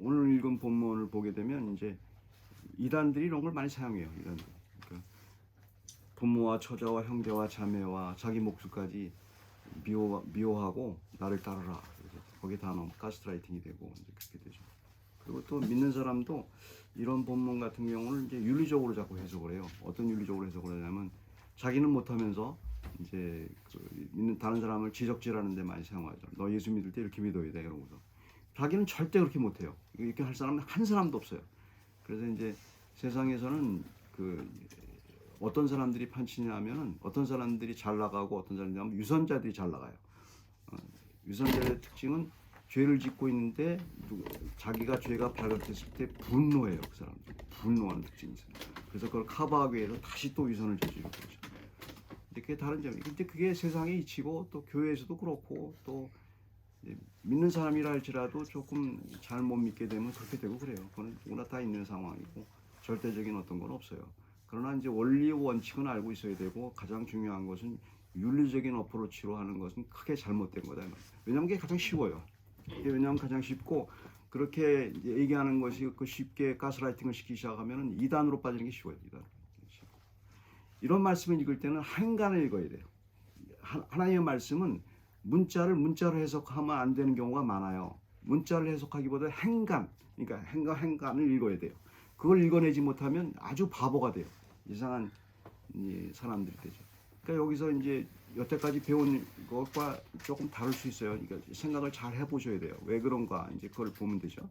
오늘 읽은 본문을 보게 되면 이제 이단들이 이런 걸 많이 사용해요. 이단들. 그러니까 부모와 처자와 형제와 자매와 자기 목숨까지 미워하고 나를 따르라. 그래서 거기에 다 넣으면 가스라이팅이 되고 이제 그렇게 되죠. 그리고 또 믿는 사람도 이런 본문 같은 경우는 이제 윤리적으로 자꾸 해석을 해요. 어떤 윤리적으로 해석을 하냐면 자기는 못하면서 이제 믿는 다른 사람을 지적질하는 데 많이 사용하죠. 너 예수 믿을 때 이렇게 믿어야 돼 이러면서 자기는 절대 그렇게 못해요. 이렇게 할 사람은 한 사람도 없어요. 그래서 이제 세상에서는 어떤 사람들이 판치냐면은 어떤 사람들이 잘 나가고 어떤 사람들이 유선자들이 잘 나가요. 유선자의 특징은 죄를 짓고 있는데 자기가 죄가 발각됐을 때 분노해요. 그 사람들 분노하는 특징이 있어요. 그래서 그걸 커버하기 위해서 다시 또 유선을 저지르고 그러죠. 근데 그게 다른 점이에요. 근데 그게 세상의 이치고 또 교회에서도 그렇고 또 믿는 사람이라 할지라도 조금 잘 못 믿게 되면 그렇게 되고 그래요. 그건 누구나 다 있는 상황이고 절대적인 어떤 건 없어요. 그러나 이제 원리 원칙은 알고 있어야 되고 가장 중요한 것은 윤리적인 어프로치로 하는 것은 크게 잘못된 거다. 왜냐하면 그게 가장 쉬워요. 왜냐하면 가장 쉽고 그렇게 얘기하는 것이 쉽게 가스라이팅을 시키기 시작하면 이단으로 빠지는 게 쉬워요. 이단. 이런 말씀을 읽을 때는 한간을 읽어야 돼요. 하나님의 말씀은 문자로 해석하면 안 되는 경우가 많아요. 문자를 해석하기보다 행간, 그러니까 행간을 읽어야 돼요. 그걸 읽어내지 못하면 아주 바보가 돼요. 이상한 사람들이 되죠. 그러니까 여기서 이제 여태까지 배운 것과 조금 다를 수 있어요. 그러니까 생각을 잘 해보셔야 돼요. 왜 그런가 이제 그걸 보면 되죠.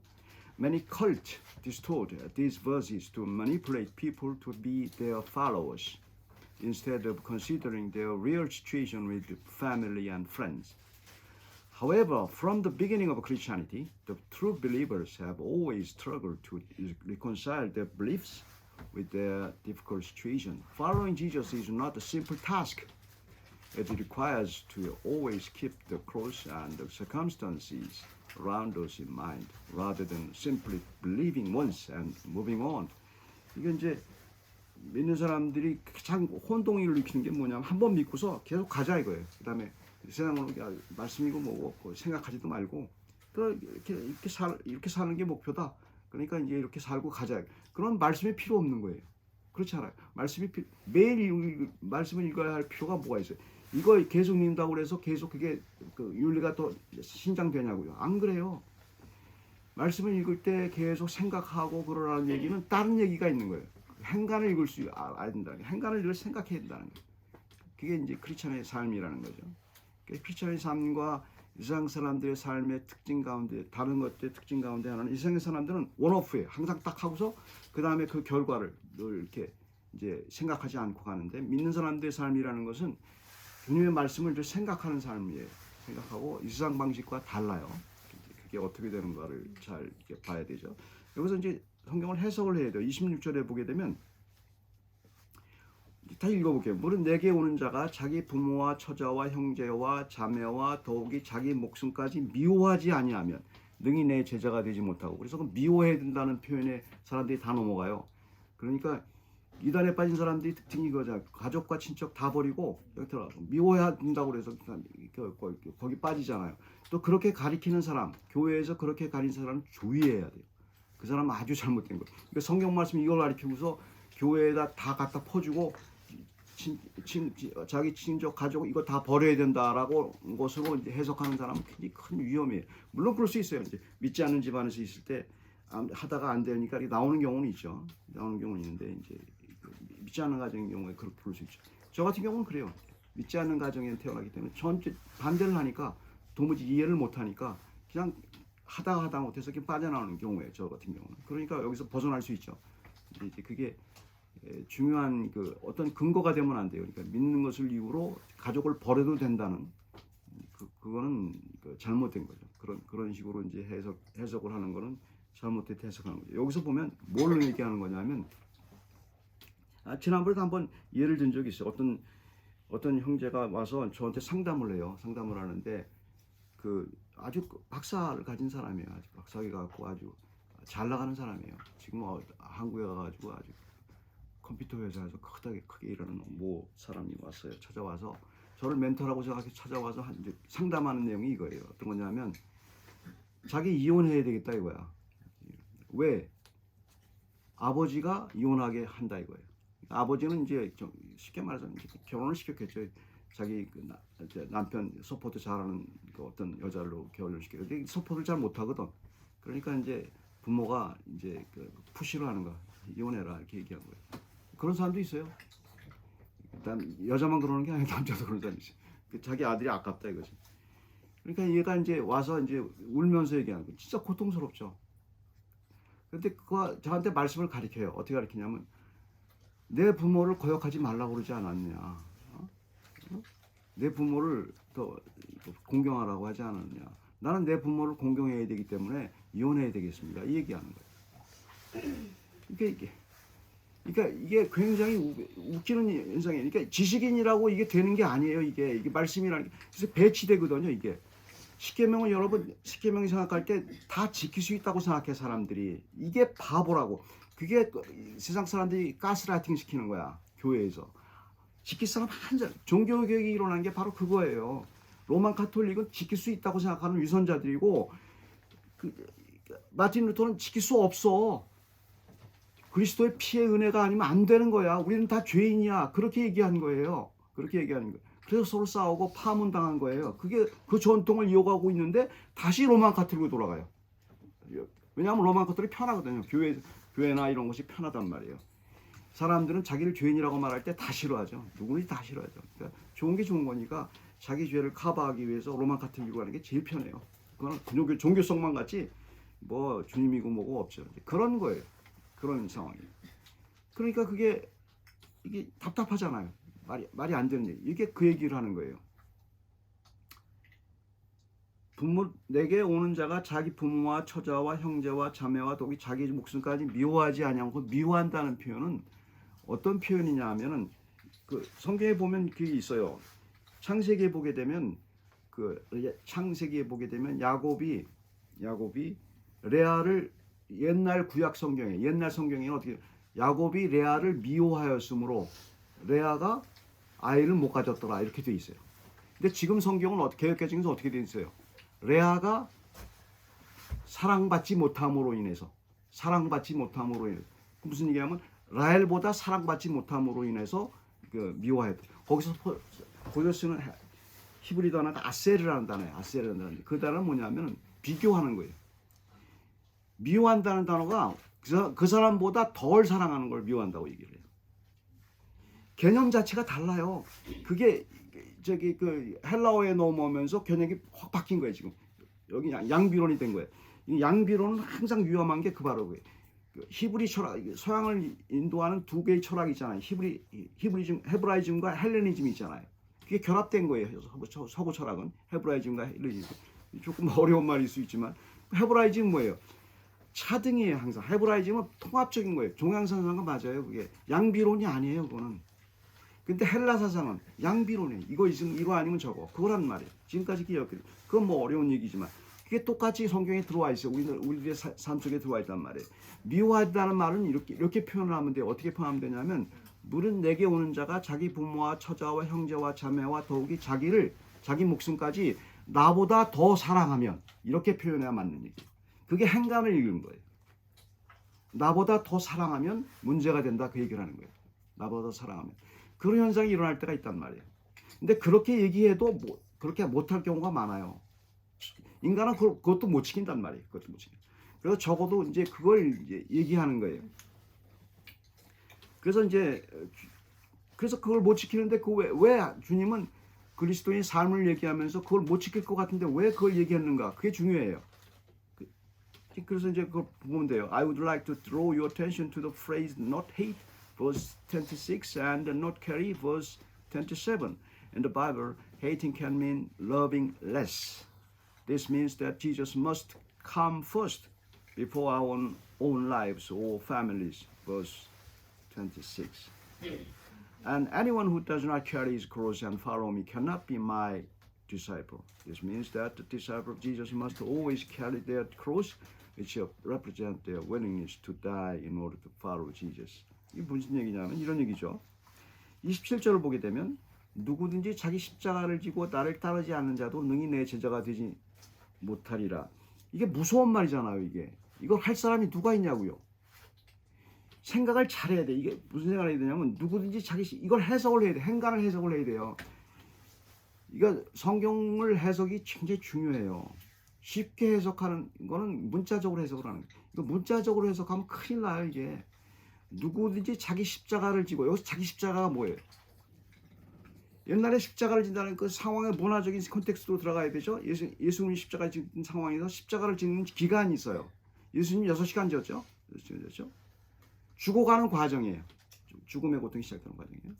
Many cults distort these verses to manipulate people to be their followers, instead of considering their real situation with family and friends. However, from the beginning of Christianity, the true believers have always struggled to reconcile their beliefs with their difficult situation. Following Jesus is not a simple task. It requires to always keep the cross and the circumstances around us in mind, rather than simply believing once and moving on. 이게 이제 믿는 사람들이 가장 혼동을 일으키는 게 뭐냐면 한 번 믿고서 계속 가자 이거예요. 그 다음에 세상으로 말씀이고 뭐고 생각하지도 말고 이렇게 사는 게 목표다. 그러니까 이제 이렇게 살고 가자. 그런 말씀이 필요 없는 거예요. 그렇지 않아요. 매일 말씀을 읽어야 할 필요가 뭐가 있어요. 이거 계속 읽는다고 그래서 계속 그게 윤리가 또 신장되냐고요. 안 그래요. 말씀을 읽을 때 계속 생각하고 그러라는 얘기는 다른 얘기가 있는 거예요. 행간을 읽을 수 알아야 된다는 거예요. 행간을 읽을 생각해야 된다는 거예요. 그게 이제 크리스천의 삶이라는 거죠. 크리스천의 삶과 이상 사람들의 삶의 특징 가운데 다른 것들의 특징 가운데 하나는 이상의 사람들은 원오프예요. 항상 딱 하고서 그 다음에 그 결과를 늘 이렇게 이제 생각하지 않고 가는데 믿는 사람들의 삶이라는 것은 주님의 말씀을 늘 생각하는 삶이에요. 생각하고 이 세상 방식과 달라요. 그게 어떻게 되는가를 잘 이렇게 봐야 되죠. 여기서 이제 성경을 해석을 해야 돼요. 26절에 보게 되면 다 읽어볼게요. 물은 내게 오는 자가 자기 부모와 처자와 형제와 자매와 더욱이 자기 목숨까지 미워하지 아니하면 능히 내 제자가 되지 못하고. 그래서 그 미워해야 된다는 표현에 사람들이 다 넘어가요. 그러니까 이단에 빠진 사람들이 특징이 이거죠. 가족과 친척 다 버리고 여기 들어가서 미워해야 된다고 그래서 거기 빠지잖아요. 또 그렇게 가리키는 사람, 교회에서 그렇게 가리는 사람은 주의해야 돼요. 그 사람은 아주 잘못된 거예요. 그러니까 성경 말씀 이걸 가리키면서 교회에다 다 갖다 퍼주고 자기 친족 가족 이거 다 버려야 된다라고 것으로 이제 해석하는 사람은 굉장히 큰 위험이에요. 물론 그럴 수 있어요. 이제 믿지 않는 집안에서 있을 때 하다가 안 되니까 나오는 경우는 있죠. 나오는 경우는 있는데 이제 믿지 않는 가정의 경우에 그렇게 볼 수 있죠. 저 같은 경우는 그래요. 믿지 않는 가정에 태어나기 때문에 전체 반대를 하니까 도무지 이해를 못 하니까 그냥 하다 못해서 이렇게 빠져나오는 경우예요. 저 같은 경우는. 그러니까 여기서 벗어날 수 있죠. 이제 그게 중요한 어떤 근거가 되면 안 돼요. 그러니까 믿는 것을 이유로 가족을 버려도 된다는 그거는 잘못된 거죠. 그런 식으로 이제 해석을 하는 거는 잘못된 해석하는 거죠. 여기서 보면 뭘 얘기하는 거냐면 지난번에도 한번 예를 든 적이 있어요. 어떤 형제가 와서 저한테 상담을 해요. 상담을 하는데 아주 박사를 가진 사람이에요. 아주 박사학위 갖고 아주 잘 나가는 사람이에요. 지금 한국에 가가지고 아주 컴퓨터 회사에서 크게 일하는 모 사람이 왔어요. 찾아와서 저를 멘토라고 생각해서 찾아와서 이제 상담하는 내용이 이거예요. 어떤 거냐면 자기 이혼해야 되겠다 이거야. 왜? 아버지가 이혼하게 한다 이거예요. 아버지는 이제 쉽게 말해서 이제 결혼을 시켰겠죠. 자기 남편 서포트 잘하는 그 어떤 여자로 결혼을 시켜요. 근데 서포트를 잘 못하거든. 그러니까 이제 부모가 이제 그 푸시를 하는 거야. 이혼해라 이렇게 얘기한 거예요. 그런 사람도 있어요. 일단 여자만 그러는 게 아니라 남자도 그런 사람이 있어요. 자기 아들이 아깝다 이거지. 그러니까 얘가 이제 와서 이제 울면서 얘기하는 거 진짜 고통스럽죠. 근데 그거 저한테 말씀을 가르쳐요. 어떻게 가르치냐면 내 부모를 거역하지 말라고 그러지 않았냐. 내 부모를 더 공경하라고 하지 않았냐. 나는 내 부모를 공경해야 되기 때문에 이혼해야 되겠습니다. 이 얘기하는 거예요. 그러니까 이게 굉장히 웃기는 현상이에요. 그러니까 지식인이라고 이게 되는 게 아니에요. 이게 말씀이라는 게. 그래서 배치되거든요. 이게. 십계명은 여러분 십계명이 생각할 때 다 지킬 수 있다고 생각해 사람들이. 이게 바보라고. 그게 세상 사람들이 가스라이팅 시키는 거야. 교회에서. 지킬 사람 한자 종교개혁이 일어난 게 바로 그거예요. 로만 카톨릭은 지킬 수 있다고 생각하는 위선자들이고 마틴 루터는 지킬 수 없어. 그리스도의 피의 은혜가 아니면 안 되는 거야. 우리는 다 죄인이야. 그렇게 얘기한 거예요. 그렇게 얘기하는 거예요. 그래서 서로 싸우고 파문당한 거예요. 그게 그 전통을 이어가고 있는데 다시 로만 카톨릭으로 돌아가요. 왜냐하면 로만 카톨릭이 편하거든요. 교회나 이런 것이 편하단 말이에요. 사람들은 자기를 죄인이라고 말할 때 다 싫어하죠. 누구든지 다 싫어하죠. 그러니까 좋은 게 좋은 거니까 자기 죄를 커버하기 위해서 로만 카톨릭으로 하는 게 제일 편해요. 그건 종교성만 같지 뭐 주님이고 뭐고 없죠. 그런 거예요. 그런 상황이에요. 그러니까 이게 답답하잖아요. 말이 안 되는 얘기. 이게 그 얘기를 하는 거예요. 내게 오는 자가 자기 부모와 처자와 형제와 자매와 독이 자기 목숨까지 미워하지 아니하고 미워한다는 표현은 어떤 표현이냐 하면은 그 성경에 보면 그게 있어요. 창세기에 보게 되면 야곱이 레아를 옛날 구약 성경에 옛날 성경에는 어떻게 야곱이 레아를 미워하였으므로 레아가 아이를 못 가졌더라 이렇게 돼 있어요. 근데 지금 성경은 개역개정에서 어떻게 돼 있어요? 레아가 사랑받지 못함으로 인해서 무슨 얘기냐면 라헬보다 사랑받지 못함으로 인해서 미워했다. 거기서 쓰는 히브리 단어가 아세르라는 단어예요. 그 단어는 뭐냐면 비교하는 거예요. 미워한다는 단어가 그 사람보다 덜 사랑하는 걸 미워한다고 얘기를 해요. 개념 자체가 달라요. 그게 헬라어에 넘어오면서 개념이 확 바뀐 거예요. 지금 여기 양비론이 된 거예요. 이 양비론은 항상 위험한 게 바로 그거예요. 히브리 철학, 서양을 인도하는 두 개의 철학이 있잖아요. 헤브라이즘과 헬레니즘이 있잖아요. 그게 결합된 거예요. 서구 철학은 헤브라이즘과 헬레니즘. 조금 어려운 말일 수 있지만 헤브라이즘은 뭐예요? 차등이에요. 항상 헤브라이즘은 통합적인 거예요. 종양사상은 맞아요. 그게 양비론이 아니에요. 그거는. 근데 헬라 사상은 양비론이에요. 이거 아니면 저거. 그거란 말이에요. 지금까지 기억해. 그건 뭐 어려운 얘기지만 그게 똑같이 성경에 들어와 있어요. 우리들의 삶 속에 들어와 있단 말이에요. 미워하다는 말은 이렇게 표현을 하면 돼요. 어떻게 표현하면 되냐면 물은 내게 오는 자가 자기 부모와 처자와 형제와 자매와 더욱이 자기 목숨까지 나보다 더 사랑하면 이렇게 표현해야 맞는 얘기예요. 그게 행간을 읽은 거예요. 나보다 더 사랑하면 문제가 된다 그 얘기를 하는 거예요. 나보다 더 사랑하면. 그런 현상이 일어날 때가 있단 말이에요. 근데 그렇게 얘기해도 그렇게 못할 경우가 많아요. 인간은 그것도 못 지킨단 말이에요. 그래서 적어도 이제 그걸 이제 얘기하는 거예요. 그래서 그걸 못 지키는데 왜 주님은 그리스도인 삶을 얘기하면서 그걸 못 지킬 것 같은데 왜 그걸 얘기했는가? 그게 중요해요. 그래서 이제 그걸 보면 돼요. I would like to draw your attention to the phrase not hate, verse 26, and not carry, verse 27. In the Bible, hating can mean loving less. This means that Jesus must come first before our own lives or families, verse 26. And anyone who does not carry his cross and follow me cannot be my disciple. This means that the disciple of Jesus must always carry their cross, which represent their willingness to die in order to follow Jesus. 이게 무슨 얘기냐면 이런 얘기죠. 27절을 보게 되면 누구든지 자기 십자가를 지고 나를 따르지 않는 자도 능히 내 제자가 되지 못하리라. 이게 무서운 말이잖아요. 이게 이걸 할 사람이 누가 있냐고요. 생각을 잘해야 돼. 이게 무슨 생각을 해야 되냐면 누구든지 이걸 해석을 해야 돼. 행간을 해석을 해야 돼요. 이거 성경을 해석이 굉장히 중요해요. 쉽게 해석하는 거는 문자적으로 해석을 하는 거예요. 이거 문자적으로 해석하면 큰일 나요. 이게 누구든지 자기 십자가를 지고, 여기서 자기 십자가가 뭐예요? 옛날에 십자가를 진다는 그 상황의 문화적인 콘텍스트로 들어가야 되죠. 예수님이 십자가를 짓는 상황에서 십자가를 짓는 기간이 있어요. 예수님 6시간 지었죠. 죽어가는 과정이에요. 죽음의 고통이 시작되는 과정이에요.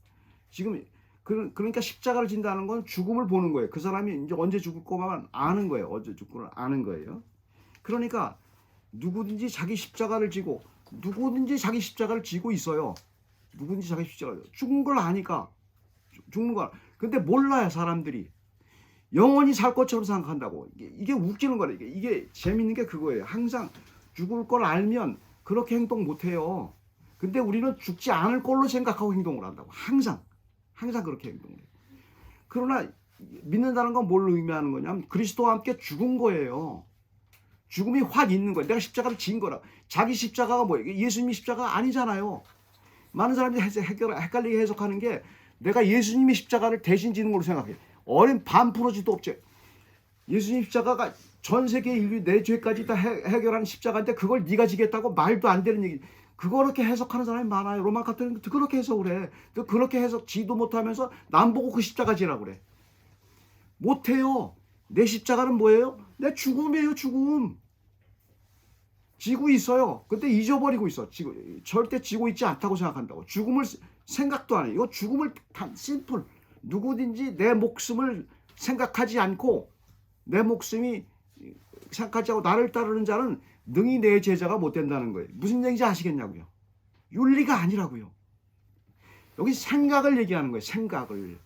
지금 그러니까 십자가를 진다는 건 죽음을 보는 거예요. 그 사람이 이제 언제 죽을 거만 아는 거예요. 언제 죽을 걸 아는 거예요. 그러니까 누구든지 자기 십자가를 지고, 누구든지 자기 십자가를 지고 있어요. 누구든지 자기 십자가를 죽은 걸 아니까. 죽는 거. 근데 몰라요, 사람들이. 영원히 살 것처럼 생각한다고. 이게 웃기는 거래. 이게 재밌는 게 그거예요. 항상 죽을 걸 알면 그렇게 행동 못 해요. 근데 우리는 죽지 않을 걸로 생각하고 행동을 한다고. 항상 그렇게 행동을 해요. 그러나 믿는다는 건 뭘 의미하는 거냐면 그리스도와 함께 죽은 거예요. 죽음이 확 있는 거예요. 내가 십자가를 지은 거라. 자기 십자가가 뭐예요? 예수님이 십자가가 아니잖아요. 많은 사람들이 헷갈리게 해석하는 게 내가 예수님이 십자가를 대신 지는 걸로 생각해. 어린 반프로지도 없지. 예수님 십자가가 전 세계 인류 내 죄까지 다 해결하는 십자가인데 그걸 네가 지겠다고 말도 안 되는 얘기. 그렇게 해석하는 사람이 많아요. 로마 카톨릭은 그렇게 해석을 해. 또 그렇게 해석 지도 못하면서 남 보고 그 십자가 지라고 그래. 못해요. 내 십자가는 뭐예요? 내 죽음이에요. 죽음. 지고 있어요. 근데 잊어버리고 있어. 절대 지고 있지 않다고 생각한다고. 죽음을 생각도 안 해. 이거 죽음을 단 심플. 누구든지 내 목숨을 생각하지 않고 내 목숨이 생각하지 않고 나를 따르는 자는 능히 내 제자가 못 된다는 거예요. 무슨 얘기인지 아시겠냐고요. 윤리가 아니라고요. 여기 생각을 얘기하는 거예요. 생각을.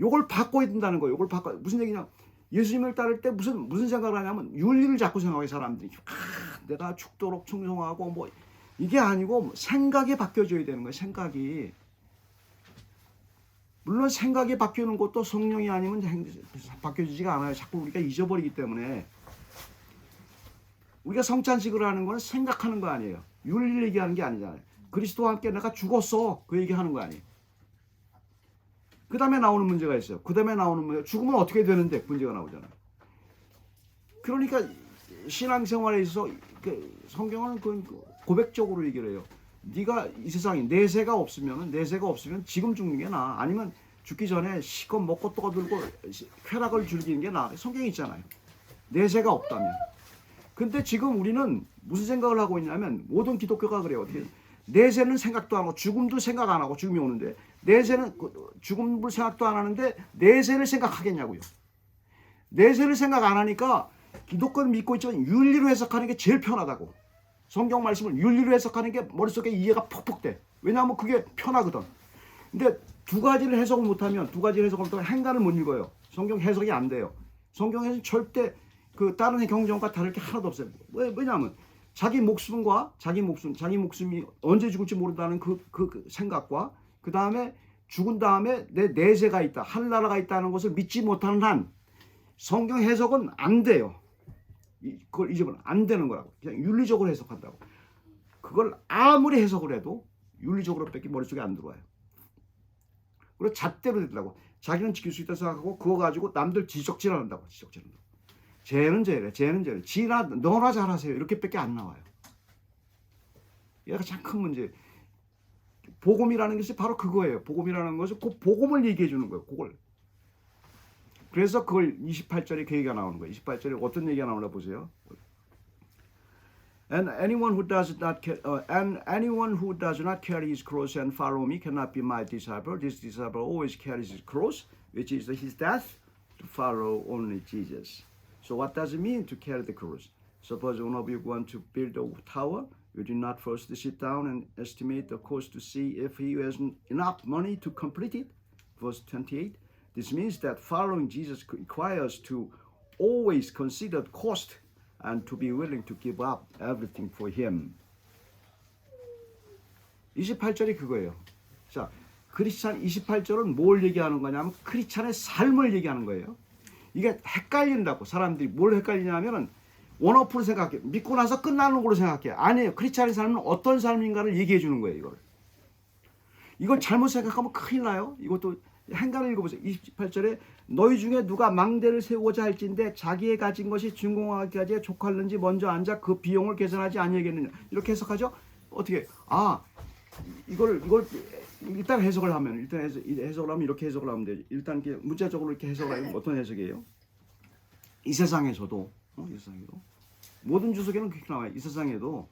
요걸 바꿔야 된다는 거예요. 요걸 바꿔. 무슨 얘기냐? 예수님을 따를 때 무슨 생각을 하냐면 윤리를 자꾸 생각해 사람들이. 내가 죽도록 충성하고 뭐 이게 아니고 생각이 바뀌어져야 되는 거예요. 생각이. 물론 생각이 바뀌는 것도 성령이 아니면 바뀌어지지가 않아요. 자꾸 우리가 잊어버리기 때문에. 우리가 성찬식을 하는 거는 생각하는 거 아니에요. 윤리를 얘기하는 게 아니잖아요. 그리스도와 함께 내가 죽었어. 그 얘기하는 거 아니에요. 그 다음에 나오는 문제가 있어요. 그 다음에 나오는 문제, 죽으면 어떻게 되는데 문제가 나오잖아요. 그러니까 신앙생활에 있어서 성경은 고백적으로 얘기를 해요. 네가 이 세상에 내세가 없으면 지금 죽는 게 나아. 아니면 죽기 전에 시컷 먹고 떠들고 쾌락을 즐기는 게 나아. 성경에 있잖아요. 내세가 없다면. 근데 지금 우리는 무슨 생각을 하고 있냐면 모든 기독교가 그래요. 어떻게 내세는 생각도 안 하고 죽음도 생각 안 하고 죽음이 오는데 내세는 죽음을 생각도 안 하는데 내세를 생각하겠냐고요. 내세를 생각 안 하니까 기독교는 믿고 있지만 윤리로 해석하는 게 제일 편하다고. 성경 말씀을 윤리로 해석하는 게 머릿속에 이해가 퍽퍽 돼. 왜냐하면 그게 편하거든. 근데 두 가지를 해석을 못하면 행간을 못 읽어요. 성경 해석이 안 돼요. 성경에서는 절대 다른 경전과 다를 게 하나도 없어요. 왜냐하면 자기 목숨이 언제 죽을지 모른다는 그 생각과 그 다음에 죽은 다음에 내 내세가 있다, 하늘나라가 있다는 것을 믿지 못하는 한 성경 해석은 안 돼요. 그걸 잊으면 안 되는 거라고. 그냥 윤리적으로 해석한다고. 그걸 아무리 해석을 해도 윤리적으로밖에 머릿속에 안 들어와요. 그리고 잣대로 되더라고. 자기는 지킬 수 있다고 생각하고 그거 가지고 남들 지적질한다고. 쟤는 쟤래. 너나 잘하세요. 이렇게밖에 안 나와요. 얘가 참 큰 문제. 복음이라는 것이 바로 그거예요. 복음이라는 것은 그 복음을 얘기해 주는 거예요. 그걸. 그래서 그걸 28절에 그 얘기가 나오는 거예요. 28절에 어떤 얘기가 나오나 보세요. And anyone who does not carry his cross and follow me cannot be my disciple. This disciple always carries his cross, which is his death, to follow only Jesus. So what does it mean to carry the cross? Suppose one of you want to build a tower. You do not first sit down and estimate the cost to see if he has enough money to complete it. Verse 28. This means that following Jesus requires to always consider the cost and to be willing to give up everything for him. 28절이 그거예요. 자, 크리스찬 28절은 뭘 얘기하는 거냐면 크리스찬의 삶을 얘기하는 거예요. 이게 헷갈린다고. 사람들이 뭘 헷갈리냐면은 원어프로 생각해. 믿고 나서 끝나는 걸로 생각해. 아니에요. 크리스찬의 삶은 어떤 삶인가를 얘기해 주는 거예요. 이걸 잘못 생각하면 큰일 나요. 이것도 행간을 읽어보세요. 28절에 너희 중에 누가 망대를 세우고자 할진대 자기의 가진 것이 준공하기까지 족할는지 먼저 앉아 그 비용을 계산하지 아니하겠느냐. 이렇게 해석하죠. 어떻게? 이걸 일단 해석을 하면 해석을 하면 이렇게 해석을 하면 되죠. 일단 이렇게 문자적으로 이렇게 해석을 하면 어떤 해석이에요? 이 세상에서도 모든 주석에는 그렇게 나와요. 이 세상에도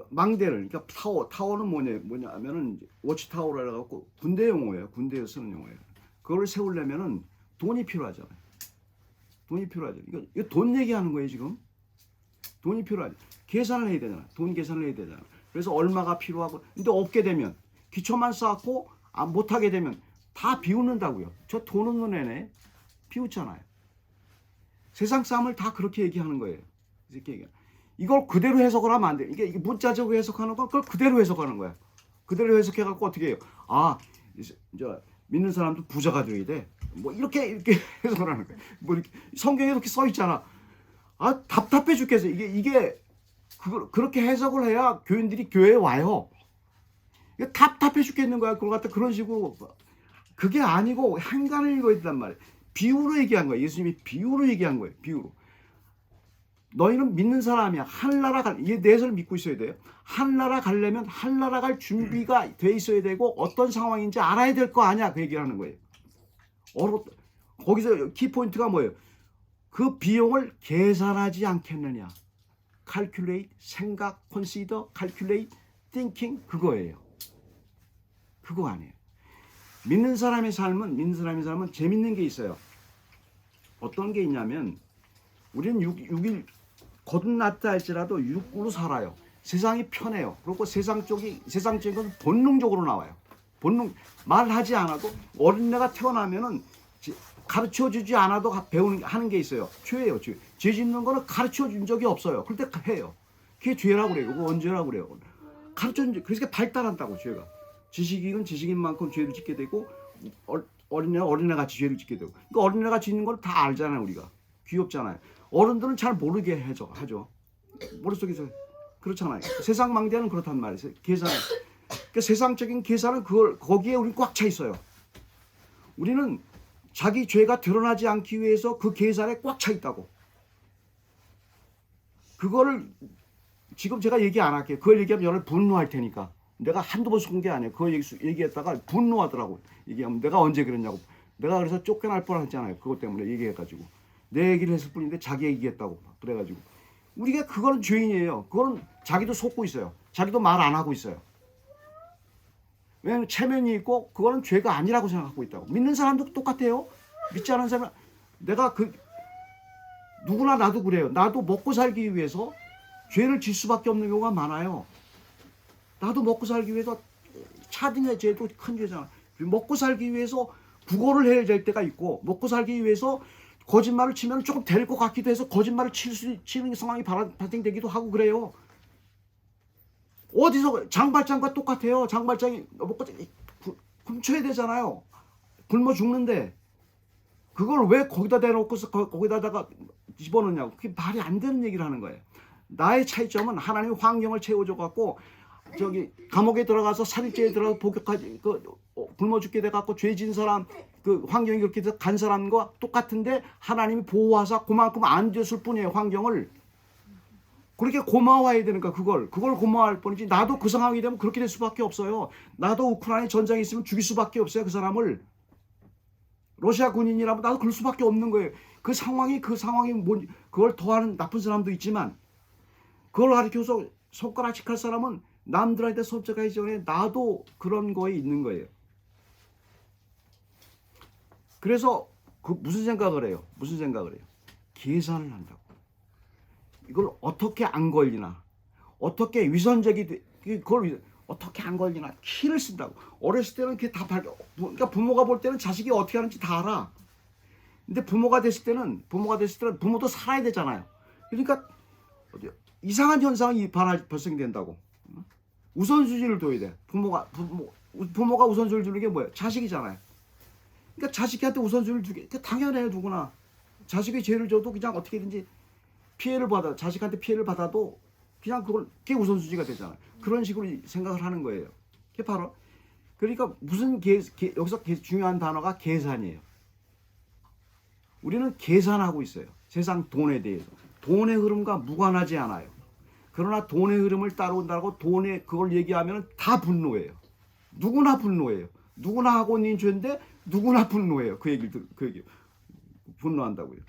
망대를, 그러니까 타워는 뭐냐면은 워치타워라 해갖고 군대 용어예요. 군대에서 쓰는 용어예요. 그걸 세우려면은 돈이 필요하잖아요. 돈이 필요하죠. 이거 돈 얘기하는 거예요 지금. 돈이 필요하죠. 계산을 해야 되잖아. 돈 계산을 해야 되잖아. 그래서 얼마가 필요하고, 근데 없게 되면 기초만 쌓고 못하게 되면 다 비웃는다고요. 저 돈 없는 애네 비웃잖아요. 세상 싸움을 다 그렇게 얘기하는 거예요. 이걸 그대로 해석을 하면 안 돼. 이게 문자적으로 해석하는 건 그걸 그대로 해석하는 거야. 그대로 해석해갖고 어떻게 해요? 믿는 사람도 부자가 되어야 돼. 뭐 이렇게 해석을 하는 거야. 뭐 이렇게 성경에 이렇게 써 있잖아. 답답해 죽겠어. 이게 그렇게 해석을 해야 교인들이 교회에 와요. 이게 답답해 죽겠는 거야. 그걸 갖다 그런 식으로. 그게 아니고 행간을 읽어야 된단 말이에요. 비유로 얘기한 거예요. 예수님이 비유로 얘기한 거예요. 비유로. 너희는 믿는 사람이야. 하늘나라 이 넷을 믿고 있어야 돼요. 하늘나라 가려면 하늘나라 갈 준비가 돼 있어야 되고 어떤 상황인지 알아야 될 거 아니야. 그 얘기를 하는 거예요. 거기서 키포인트가 뭐예요? 그 비용을 계산하지 않겠느냐. calculate, 생각, consider, calculate, thinking, 그거예요. 그거 아니에요. 믿는 사람의 삶은 재밌는 게 있어요. 어떤 게 있냐면 우리는 6일 거듭났다 할지라도 육으로 살아요. 세상이 편해요. 그리고 세상적인 건 본능적으로 나와요. 말하지 않아도 어린애가 태어나면은 가르쳐 주지 않아도 하는 게 있어요. 죄예요. 죄 짓는 거는 가르쳐 준 적이 없어요. 그럴 때 해요. 그게 죄라고 그래요. 그거 언제라고 그래요. 가르쳐 준 그러니까 발달한다고 죄가. 지식인은 지식인 만큼 죄를 짓게 되고 어린애가 같이 죄를 짓게 되고. 그러니까 어린애가 짓는 걸 다 알잖아요. 우리가. 귀엽잖아요. 어른들은 잘 모르게 하죠. 머릿속에서 그렇잖아요. 세상 망대는 그렇단 말이에요. 계산. 그러니까 세상적인 계산은 거기에 우리 꽉 차 있어요. 우리는 자기 죄가 드러나지 않기 위해서 그 계산에 꽉 차 있다고. 그거를 지금 제가 얘기 안 할게요. 그걸 얘기하면 여러분 분노할 테니까. 내가 한두 번 속은 게 아니에요. 그거 얘기했다가 분노하더라고. 얘기하면 내가 언제 그랬냐고. 내가 그래서 쫓겨날 뻔했잖아요. 그것 때문에 얘기해가지고. 내 얘기를 했을 뿐인데 자기 얘기했다고. 그래가지고. 우리가 그거는 죄인이에요. 그거는 자기도 속고 있어요. 자기도 말 안 하고 있어요. 왜냐면 체면이 있고 그거는 죄가 아니라고 생각하고 있다고. 믿는 사람도 똑같아요. 믿지 않은 사람은 누구나 나도 그래요. 나도 먹고 살기 위해서 죄를 질 수밖에 없는 경우가 많아요. 나도 먹고 살기 위해서 차등의 죄도 큰 죄잖아. 먹고 살기 위해서 구걸을 해야 될 때가 있고 먹고 살기 위해서 거짓말을 치면 조금 될 것 같기도 해서 거짓말을 치는 상황이 발생되기도 하고 그래요. 어디서 장발장과 똑같아요. 장발장이 먹고 훔쳐야 되잖아요. 굶어 죽는데 그걸 왜 거기다 대놓고서 거기다가 집어넣냐고. 그게 말이 안 되는 얘기를 하는 거예요. 나의 차이점은 하나님이 환경을 채워줘 갖고 감옥에 들어가서 살인죄에 들어가서 복역하지 굶어 죽게 돼 갖고 죄 진 사람 환경이 그렇게 간 사람과 똑같은데 하나님이 보호하사 그만큼 안 됐을 뿐이에요. 환경을 그렇게 고마워해야 되니까 그걸 고마워할 뿐이지. 나도 그 상황이 되면 그렇게 될 수밖에 없어요. 나도 우크라이나 전장에 있으면 죽일 수밖에 없어요. 그 사람을 러시아 군인이라면 나도 그럴 수밖에 없는 거예요. 그 상황이 그걸 더하는 나쁜 사람도 있지만 그걸 가르쳐서 손가락질할 사람은 남들한테 손짓하기 전에 나도 그런 거에 있는 거예요. 그래서 무슨 생각을 해요? 계산을 한다고. 이걸 어떻게 안 걸리나, 어떻게 그걸 어떻게 안 걸리나 키를 쓴다고. 어렸을 때는 그게 다 그러니까 부모가 볼 때는 자식이 어떻게 하는지 다 알아. 근데 부모가 됐을 때는 부모도 살아야 되잖아요. 그러니까 이상한 현상이 발생된다고. 우선순위를 둬야 돼. 부모가 우선순위를 두는 게 뭐예요? 자식이잖아요. 그러니까 자식한테 우선순위를 두게 당연해요. 누구나 자식이 죄를 져도 그냥 어떻게든지 자식한테 피해를 받아도 그냥 그게 우선순위가 되잖아요. 그런 식으로 생각을 하는 거예요. 그게 바로 그러니까 여기서 중요한 단어가 계산이에요. 우리는 계산하고 있어요. 세상 돈에 대해서. 돈의 흐름과 무관하지 않아요. 그러나 돈의 흐름을 따라온다고 그걸 얘기하면 다 분노해요. 누구나 분노해요. 누구나 하고 있는 죄인데 누구나 분노해요. 그 얘기 분노한다고요.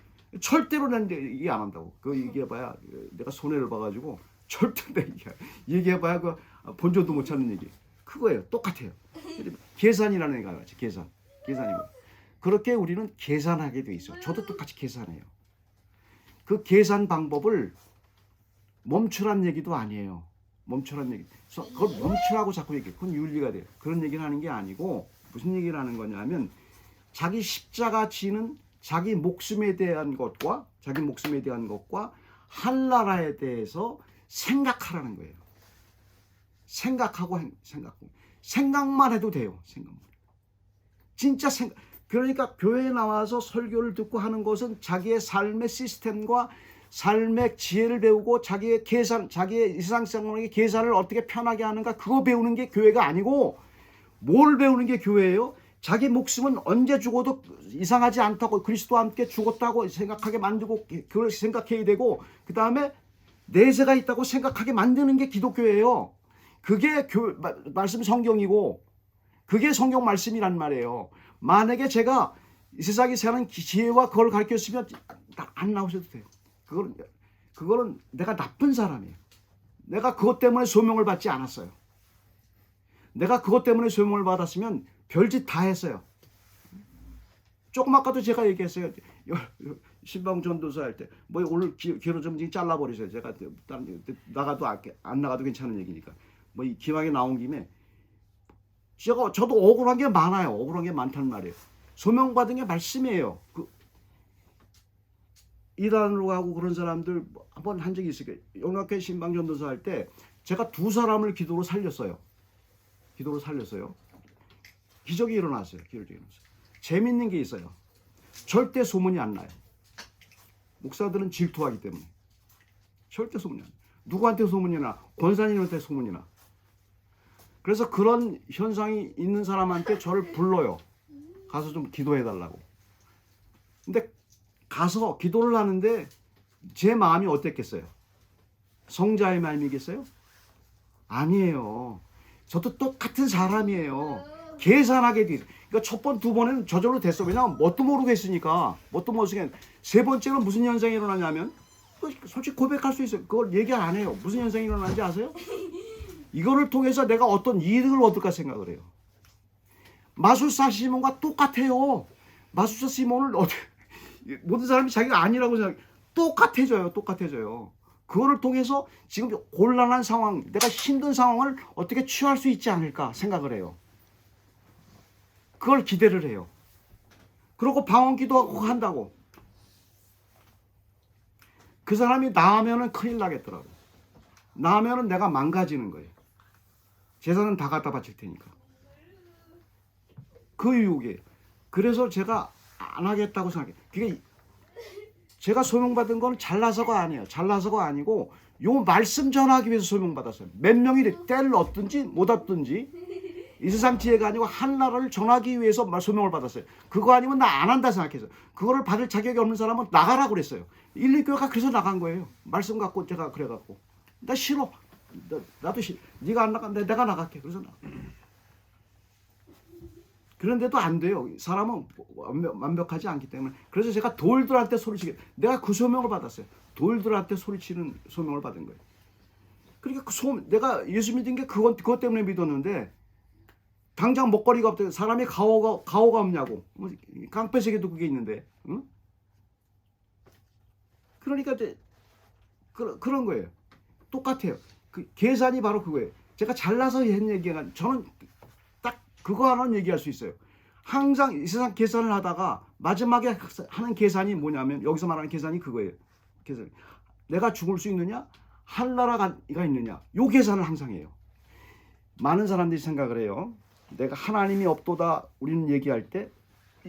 절대로 난 얘기 안 한다고. 그거 얘기해봐야 내가 손해를 봐가지고 절대 얘기해봐야 그 본전도 못 찾는 얘기. 그거예요. 똑같아요. 계산이라는 얘기가 같이 계산이고. 그렇게 우리는 계산하게 돼 있어요. 저도 똑같이 계산해요. 그 계산 방법을 멈추란 얘기도 아니에요. 멈추란 얘기. 그걸 멈추라고 자꾸 얘기해. 그건 윤리가 돼요. 그런 얘기를 하는 게 아니고 무슨 얘기를 하는 거냐면 자기 십자가 지는 자기 목숨에 대한 것과 한나라에 대해서 생각하라는 거예요. 생각만 해도 돼요. 진짜 그러니까 교회에 나와서 설교를 듣고 하는 것은 자기의 삶의 시스템과 삶의 지혜를 배우고 자기의 일상생활의 계산을 어떻게 편하게 하는가 그거 배우는 게 교회가 아니고 뭘 배우는 게 교회예요? 자기 목숨은 언제 죽어도 이상하지 않다고 그리스도와 함께 죽었다고 생각하게 만들고 그걸 생각해야 되고 그 다음에 내세가 있다고 생각하게 만드는 게 기독교예요. 그게 말씀 성경이고 그게 성경 말씀이란 말이에요. 만약에 제가 이 세상에 사는 지혜와 그걸 가르쳤으면 안 나오셔도 돼요. 그거는 내가 나쁜 사람이에요. 내가 그것 때문에 소명을 받지 않았어요. 내가 그것 때문에 소명을 받았으면 별짓 다 했어요. 조금 아까도 제가 얘기했어요. 신방 전도사 할 때 뭐 오늘 기로 좀 잘라버리세요. 제가 나가도 안 나가도 괜찮은 얘기니까 뭐 이 기왕에 나온 김에 저도 억울한 게 많아요. 억울한 게 많단 말이에요. 소명받은 게 말씀이에요. 이단으로 가고 그런 사람들 한번 한 적이 있어요. 영락회 신방 전도사 할 때 제가 2사람을 기도로 살렸어요. 기적이 일어났어요. 재밌는 게 있어요. 절대 소문이 안 나요. 목사들은 질투하기 때문에. 절대 소문이 안 나요. 누구한테 소문이 나? 권사님한테 소문이 나. 그래서 그런 현상이 있는 사람한테 저를 불러요. 가서 좀 기도해달라고. 근데 가서 기도를 하는데 제 마음이 어땠겠어요? 성자의 마음이겠어요? 아니에요. 저도 똑같은 사람이에요. 계산하게 돼. 그러니까 첫 번, 두 번에는 저절로 됐어. 왜냐면 뭣도 모르겠으니까. 세 번째는 무슨 현상이 일어나냐면 솔직히 고백할 수 있어요. 그걸 얘기 안 해요. 무슨 현상이 일어나는지 아세요? 이거를 통해서 내가 어떤 이득을 얻을까 생각을 해요. 마술사 시몬과 똑같아요. 마술사 시몬을 모든 사람이 자기가 아니라고 생각해. 똑같아져요. 그거를 통해서 지금 곤란한 상황, 내가 힘든 상황을 어떻게 취할 수 있지 않을까 생각을 해요. 그걸 기대를 해요. 그러고 방언 기도하고 한다고. 그 사람이 나으면은 큰일 나겠더라고. 나으면은 내가 망가지는 거예요. 재산은 다 갖다 바칠 테니까. 그 유혹이에요. 그래서 제가 안 하겠다고 생각해요. 그게 제가 소명받은 건 잘나서가 아니에요. 잘나서가 아니고 요 말씀 전하기 위해서 소명받았어요. 몇 명이 때를 얻든지 못 얻든지 이 세상 지혜가 아니고 한나라를 전하기 위해서 소명을 받았어요. 그거 아니면 나 안 한다 생각해서. 그거를 받을 자격이 없는 사람은 나가라고 그랬어요. 1,2교회가 그래서 나간 거예요. 말씀 갖고 제가 그래갖고. 나 싫어. 나도 싫어. 네가 안 나간다. 내가 나갈게. 그래서 그런데도 안 돼요. 사람은 완벽하지 않기 때문에. 그래서 제가 돌들한테 소리치게. 내가 그 소명을 받았어요. 돌들한테 소리치는 소명을 받은 거예요. 그러니까 내가 예수 믿은 게 그것 때문에 믿었는데 당장 먹거리가 없대. 사람이 가오가 없냐고. 깡패색에도 그게 있는데. 응? 그러니까 이제 그런 거예요. 똑같아요. 그 계산이 바로 그거예요. 제가 잘나서 한 얘기가 저는 딱 그거 하나는 얘기할 수 있어요. 항상 이 세상 계산을 하다가 마지막에 하는 계산이 뭐냐면 여기서 말하는 계산이 그거예요. 계산. 내가 죽을 수 있느냐? 한나라가 있느냐? 요 계산을 항상 해요. 많은 사람들이 생각을 해요. 내가 하나님이 없도다 우리는 얘기할 때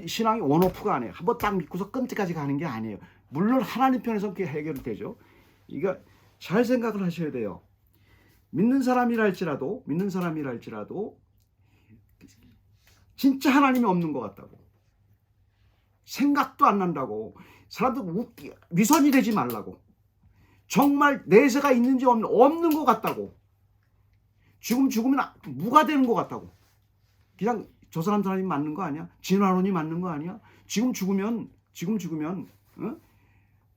신앙이 원오프가 아니에요. 한번 딱 믿고서 끔찍까지 가는 게 아니에요. 물론 하나님 편에서 그게 해결되죠. 이거 잘 생각을 하셔야 돼요. 믿는 사람이랄지라도 진짜 하나님이 없는 것 같다고, 생각도 안 난다고, 사람들 위선이 되지 말라고, 정말 내세가 있는지 없는 것 같다고, 죽으면 무가 되는 것 같다고, 그냥 저 사람 하나님 맞는 거 아니야? 진화론이 맞는 거 아니야? 지금 죽으면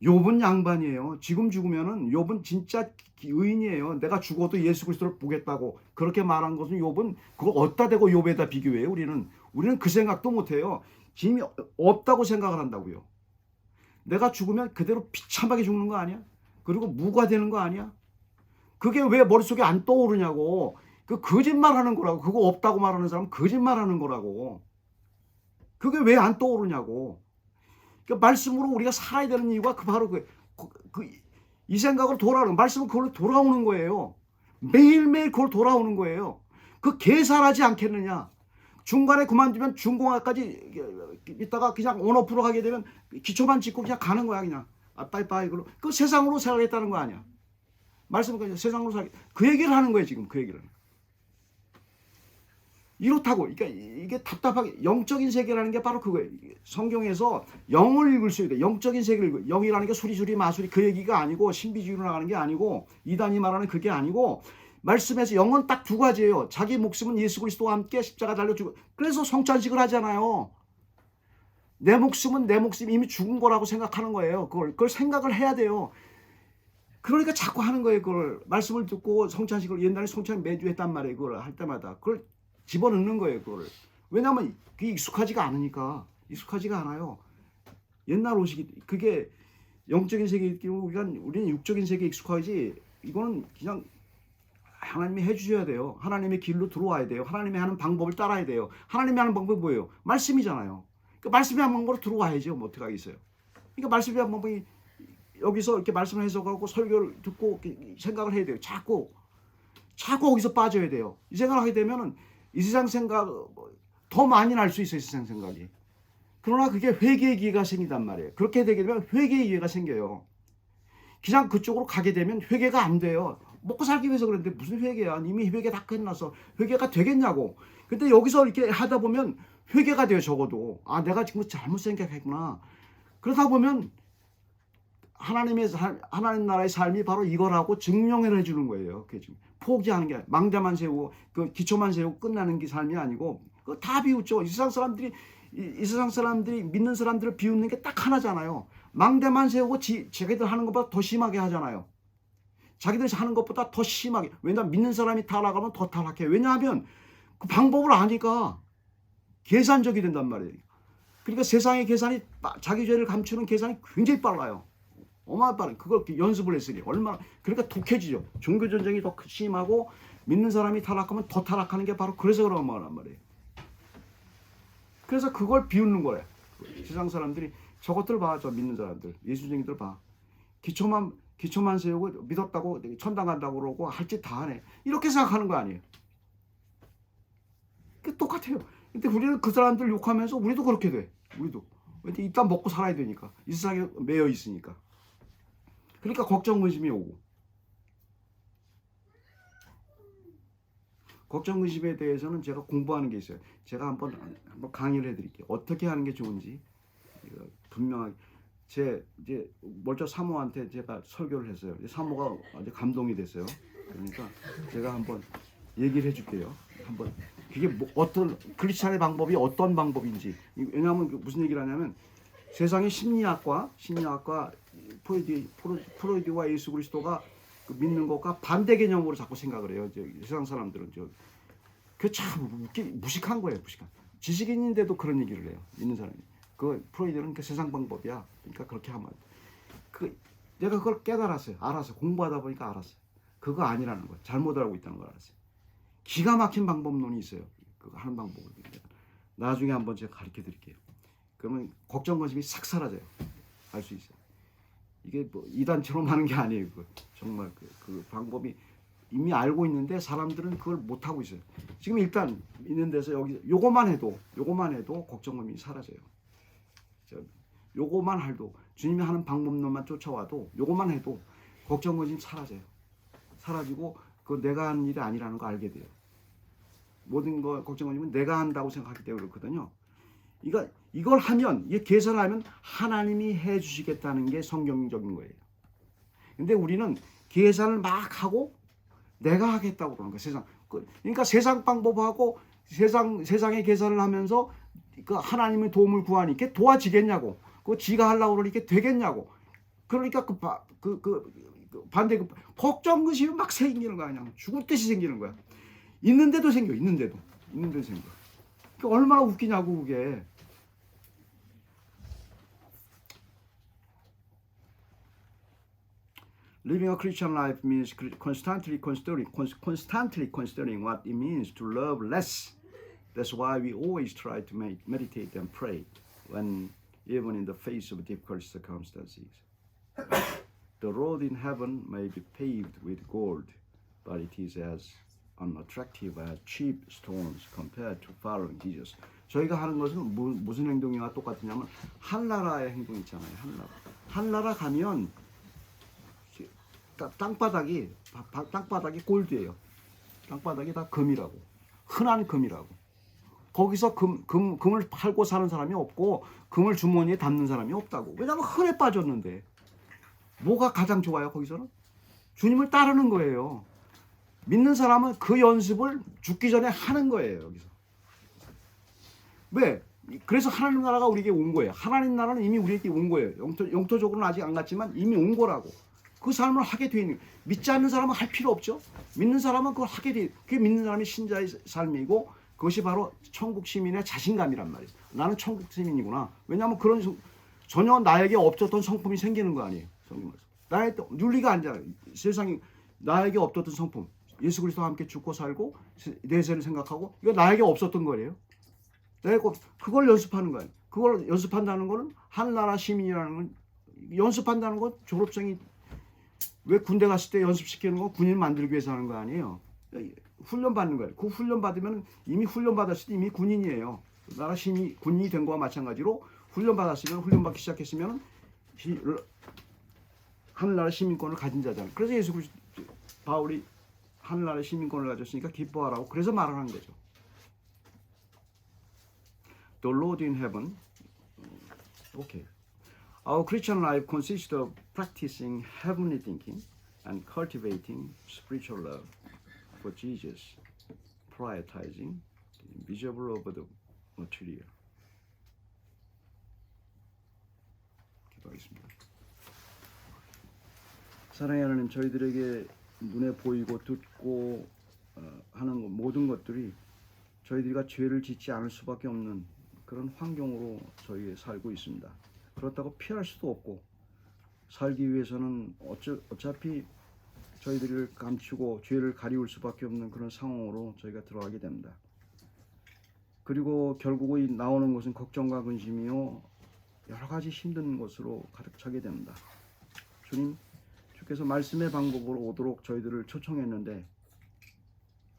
욥은 양반이에요. 지금 죽으면은 욥은 진짜 의인이에요. 내가 죽어도 예수 그리스도를 보겠다고 그렇게 말한 것은 욥은 그거 어디다 대고 욥에다 비교해요. 우리는 그 생각도 못해요. 힘이 없다고 생각을 한다고요. 내가 죽으면 그대로 비참하게 죽는 거 아니야? 그리고 무가 되는 거 아니야? 그게 왜 머릿속에 안 떠오르냐고. 그 거짓말하는 거라고. 그거 없다고 말하는 사람은 거짓말하는 거라고. 그게 왜 안 떠오르냐고. 그러니까 말씀으로 우리가 살아야 되는 이유가 바로 이 생각으로 돌아오는, 말씀은 그걸로 돌아오는 거예요. 매일매일 그걸 돌아오는 거예요. 그 계산하지 않겠느냐. 중간에 그만두면 중공학까지 있다가 그냥 온오프로 하게 되면 기초만 짓고 그냥 가는 거야. 그냥 빠이빠이. 그 세상으로 살겠다는 거 아니야. 말씀은 그냥 세상으로 살게, 그 얘기를 하는 거예요. 지금 그 얘기를. 이렇다고. 그러니까 이게 답답하게, 영적인 세계라는 게 바로 그거예요. 성경에서 영을 읽을 수 있다. 영적인 세계를 읽을, 영이라는 게 수리수리 마수리 그 얘기가 아니고, 신비주의로 나가는 게 아니고, 이단이 말하는 그게 아니고, 말씀에서 영은 딱 두 가지예요. 자기 목숨은 예수 그리스도와 함께 십자가 달려 죽어. 그래서 성찬식을 하잖아요. 내 목숨은 내 목숨이 이미 죽은 거라고 생각하는 거예요. 그걸 생각을 해야 돼요. 그러니까 자꾸 하는 거예요. 그걸 말씀을 듣고 성찬식을, 옛날에 성찬 매주 했단 말이에요. 그걸 할 때마다 그걸 집어넣는 거예요. 그걸. 왜냐하면 그게 익숙하지가 않으니까. 익숙하지가 않아요. 옛날 옷이, 그게 영적인 세계에 우리는 육적인 세계에 익숙하지, 이거는 그냥 하나님이 해주셔야 돼요. 하나님의 길로 들어와야 돼요. 하나님이 하는 방법을 따라야 돼요. 하나님이 하는 방법이 뭐예요? 말씀이잖아요. 그러니까 말씀이 하는 방법으로 들어와야죠. 뭐 어떻게 하겠어요. 그러니까 말씀이 하는 방법이, 여기서 이렇게 말씀을 해석하고 설교를 듣고 생각을 해야 돼요. 자꾸 거기서 빠져야 돼요. 이 생각을 하게 되면은 이 세상 생각 더 많이 날 수 있어요. 이 세상 생각이. 그러나 그게 회개의 기회가 생긴단 말이에요. 그렇게 되게 되면 회개의 기회가 생겨요. 그냥 그쪽으로 가게 되면 회개가 안 돼요. 먹고 살기 위해서 그랬는데 무슨 회개야. 이미 회개 다 끝나서 회개가 되겠냐고. 근데 여기서 이렇게 하다 보면 회개가 돼요. 적어도. 아, 내가 지금 잘못 생각했구나. 그러다 보면 하나님 나라의 삶이 바로 이거라고 증명을 해주는 거예요. 그게 지금 포기하는 게, 망대만 세우고 그 기초만 세우고 끝나는 게 삶이 아니고, 그거 다 비웃죠. 이 세상 사람들이 믿는 사람들을 비웃는 게 딱 하나잖아요. 망대만 세우고 자기들 하는 것보다 더 심하게 하잖아요. 자기들이 하는 것보다 더 심하게. 왜냐하면 믿는 사람이 타락하면 더 타락해요. 왜냐하면 그 방법을 아니까 계산적이 된단 말이에요. 그러니까 세상의 계산이, 자기 죄를 감추는 계산이 굉장히 빨라요. 어마어마하게 빠른, 그걸 연습을 했으니 얼마나. 그러니까 독해지죠. 종교 전쟁이 더 심하고 믿는 사람이 타락하면 더 타락하는 게 바로 그래서 그런 거란 말이에요. 그래서 그걸 비웃는 거예요. 세상 사람들이 저것들 봐, 저 믿는 사람들, 예수쟁이들 봐. 기초만 세우고 믿었다고 천당 간다고 그러고 할 짓 다 하네. 이렇게 생각하는 거 아니에요. 똑같아요. 근데 우리는 그 사람들 욕하면서 우리도 그렇게 돼. 우리도. 근데 일단 먹고 살아야 되니까. 이 세상에 매여 있으니까. 그러니까 걱정 근심이 오고. 걱정 근심에 대해서는 제가 공부하는 게 있어요. 제가 한번 강의를 해드릴게요. 어떻게 하는 게 좋은지 분명하게. 이제 멀쩡 사모한테 제가 설교를 했어요. 사모가 아주 감동이 됐어요. 그러니까 제가 한번 얘기를 해줄게요. 한번 그게 어떤 크리스찬의 방법이 어떤 방법인지. 왜냐하면 무슨 얘기를 하냐면, 세상의 심리학과 프로이드와 예수 그리스도가 믿는 것과 반대 개념으로 자꾸 생각을 해요. 세상 사람들은 그 참 무식한 거예요. 무식한. 지식인인데도 그런 얘기를 해요. 믿는 사람이. 그 프로이드는 그 세상 방법이야. 그러니까 그렇게 하면 내가 그걸 깨달았어요. 알았어요. 공부하다 보니까 알았어요. 그거 아니라는 거. 잘못 알고 있다는 걸 알았어요. 기가 막힌 방법론이 있어요. 그거 하는 방법을 나중에 한번 제가 가르쳐 드릴게요. 그러면 걱정 근심이 싹 사라져요. 알 수 있어요. 이게 뭐 이단처럼 하는 게 아니에요. 그거. 정말 그 방법이 이미 알고 있는데 사람들은 그걸 못 하고 있어요. 지금 일단 있는 데서 여기 요거만 해도 걱정 근심이 사라져요. 요거만 해도 주님이 하는 방법론만 쫓아와도 요거만 해도 걱정 근심 사라져요. 사라지고 그 내가 하는 일이 아니라는 거 알게 돼요. 모든 거 걱정 근심은 내가 한다고 생각하기 때문에 그렇거든요. 이걸 하면, 이 계산을 하면 하나님이 해주시겠다는 게 성경적인 거예요. 근데 우리는 계산을 막 하고 내가 하겠다고 그러는 거예요. 세상. 그러니까 세상 방법하고 세상의 계산을 하면서 그 하나님의 도움을 구하니까 도와지겠냐고. 그 지가 하려고 그러니까 되겠냐고. 그러니까 반대 걱정 근심이 막 생기는 거야. 그냥 죽을 듯이 생기는 거야. 있는데도 생겨. 있는데도 생겨. 그러니까 얼마나 웃기냐고 그게. Living a Christian life means constantly considering what it means to love less. That's why we always try to meditate and pray, even in the face of difficult circumstances. The road in heaven may be paved with gold, but it is as unattractive as cheap stones compared to following Jesus. 저희가 하는 것은 무슨 행동이와 똑같으냐면 한나라의 행동 있잖아요. 한나라 가면 땅바닥이 골드예요. 땅바닥이 다 금이라고. 흔한 금이라고. 거기서 금을 팔고 사는 사람이 없고 금을 주머니에 담는 사람이 없다고. 왜냐하면 흔해 빠졌는데. 뭐가 가장 좋아요 거기서는? 주님을 따르는 거예요. 믿는 사람은 그 연습을 죽기 전에 하는 거예요. 여기서. 왜? 그래서 하나님 나라가 우리에게 온 거예요. 하나님 나라는 이미 우리에게 온 거예요. 영토적으로는 아직 안 갔지만 이미 온 거라고. 그 삶을 하게 돼 있는 거예요. 믿지 않는 사람은 할 필요 없죠. 믿는 사람은 그걸 하게 돼. 그게 믿는 사람이 신자의 삶이고 그것이 바로 천국 시민의 자신감이란 말이에요. 나는 천국 시민이구나. 왜냐하면 그런 전혀 나에게 없었던 성품이 생기는 거 아니에요. 나의 윤리가 아니잖아요. 세상에 나에게 없었던 성품. 예수 그리스도와 함께 죽고 살고 내세를 생각하고 이거 나에게 없었던 거예요. 그걸 연습하는 거예요. 그걸 연습한다는 거는 한나라 시민이라는 건 연습한다는 건 졸업생이 왜 군대 갔을 때 연습시키는 건 군인 만들기 위해서 하는 거 아니에요. 훈련 받는 거예요. 그 훈련 받으면 이미 훈련 받았을 때 이미 군인이에요. 나라 시민 군인이 된 거와 마찬가지로 훈련 받았으면 훈련 받기 시작했으면 하늘나라 시민권을 가진 자잖아요. 그래서 예수 그리스도 바울이 하늘나라 시민권을 가졌으니까 기뻐하라고 그래서 말을 하는 거죠. The Lord in heaven. Okay. Our Christian life consists of practicing heavenly thinking and cultivating spiritual love for Jesus, prioritizing the invisible over the material. 기도하겠습니다. 사랑의 하나님, 저희들에게 눈에 보이고 듣고 하는 모든 것들이 저희들과 죄를 짓지 않을 수밖에 없는 그런 환경으로 저희 살고 있습니다. 그렇다고 피할 수도 없고 살기 위해서는 어차피 저희들을 감추고 죄를 가리울 수밖에 없는 그런 상황으로 저희가 들어가게 됩니다. 그리고 결국 나오는 것은 걱정과 근심이요 여러 가지 힘든 것으로 가득 차게 됩니다. 주님, 주께서 말씀의 방법으로 오도록 저희들을 초청했는데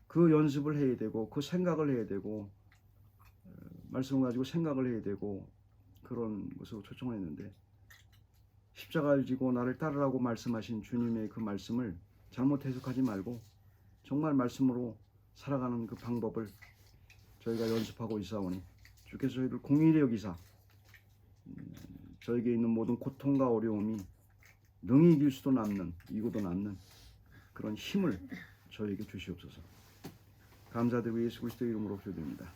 그 연습을 해야 되고 그 생각을 해야 되고 말씀을 가지고 생각을 해야 되고 그런 것으로 초청을 했는데 십자가를 지고 나를 따르라고 말씀하신 주님의 그 말씀을 잘못 해석하지 말고 정말 말씀으로 살아가는 그 방법을 저희가 연습하고 있사오니 주께서 저희들 공의히 여기사 저에게 있는 모든 고통과 어려움이 능히 이길 수도 이고도 남는 그런 힘을 저에게 주시옵소서. 감사드리고 예수 그리스도의 이름으로 기도드립니다.